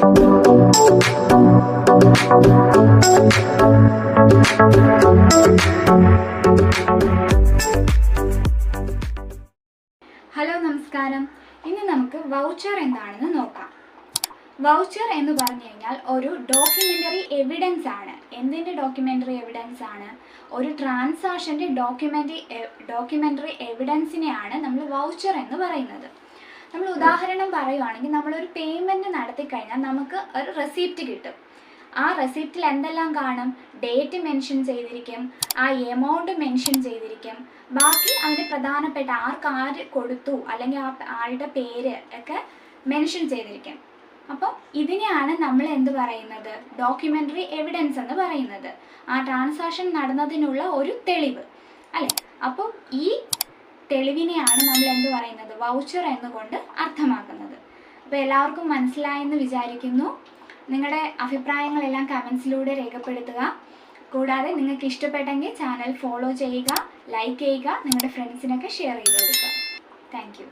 Hello നമസ്കാരം. ഇനി നമുക്ക് വൗച്ചർ എന്താണെന്ന് നോക്കാം. വൗച്ചർ എന്ന് പറഞ്ഞു കഴിഞ്ഞാൽ ഒരു ഡോക്യുമെൻ്ററി എവിഡൻസ് ആണ്. എന്തിൻ്റെ ഡോക്യുമെൻ്ററി എവിഡൻസ് ആണ്? ഒരു ട്രാൻസാക്ഷൻ്റെ ഡോക്യുമെൻ്ററി എവിഡൻസിനെയാണ് നമ്മൾ വൗച്ചർ എന്ന് പറയുന്നത്. നമ്മൾ ഉദാഹരണം പറയുവാണെങ്കിൽ, നമ്മളൊരു പേയ്മെൻറ്റ് നടത്തി കഴിഞ്ഞാൽ നമുക്ക് ഒരു റെസിപ്റ്റ് കിട്ടും. ആ റെസിപ്റ്റിൽ എന്തെല്ലാം കാണും? ഡേറ്റ് മെൻഷൻ ചെയ്തിരിക്കും, ആ എമൗണ്ട് മെൻഷൻ ചെയ്തിരിക്കും, ബാക്കി അതിന് പ്രധാനപ്പെട്ട ആര് കൊടുത്തു അല്ലെങ്കിൽ ആ ആളുടെ പേര് ഒക്കെ മെൻഷൻ ചെയ്തിരിക്കും. അപ്പോൾ ഇതിനെയാണ് നമ്മൾ എന്ത് പറയുന്നത്? ഡോക്യുമെൻ്ററി എവിഡൻസ് എന്ന് പറയുന്നത്. ആ ട്രാൻസാക്ഷൻ നടന്നതിനുള്ള ഒരു തെളിവ് അല്ലേ? അപ്പോൾ ഈ തെളിവിനെയാണ് നമ്മൾ എന്ത് പറയുന്നത്? വൗച്ചർ എന്നുകൊണ്ട് അർത്ഥമാക്കുന്നത്. അപ്പോൾ എല്ലാവർക്കും മനസ്സിലായെന്ന് വിചാരിക്കുന്നു. നിങ്ങളുടെ അഭിപ്രായങ്ങളെല്ലാം കമൻസിലൂടെ രേഖപ്പെടുത്തുക. കൂടാതെ നിങ്ങൾക്ക് ഇഷ്ടപ്പെട്ടെങ്കിൽ ചാനൽ ഫോളോ ചെയ്യുക, ലൈക്ക് ചെയ്യുക, നിങ്ങളുടെ ഫ്രണ്ട്സിനൊക്കെ ഷെയർ ചെയ്ത് കൊടുക്കുക. Thank you.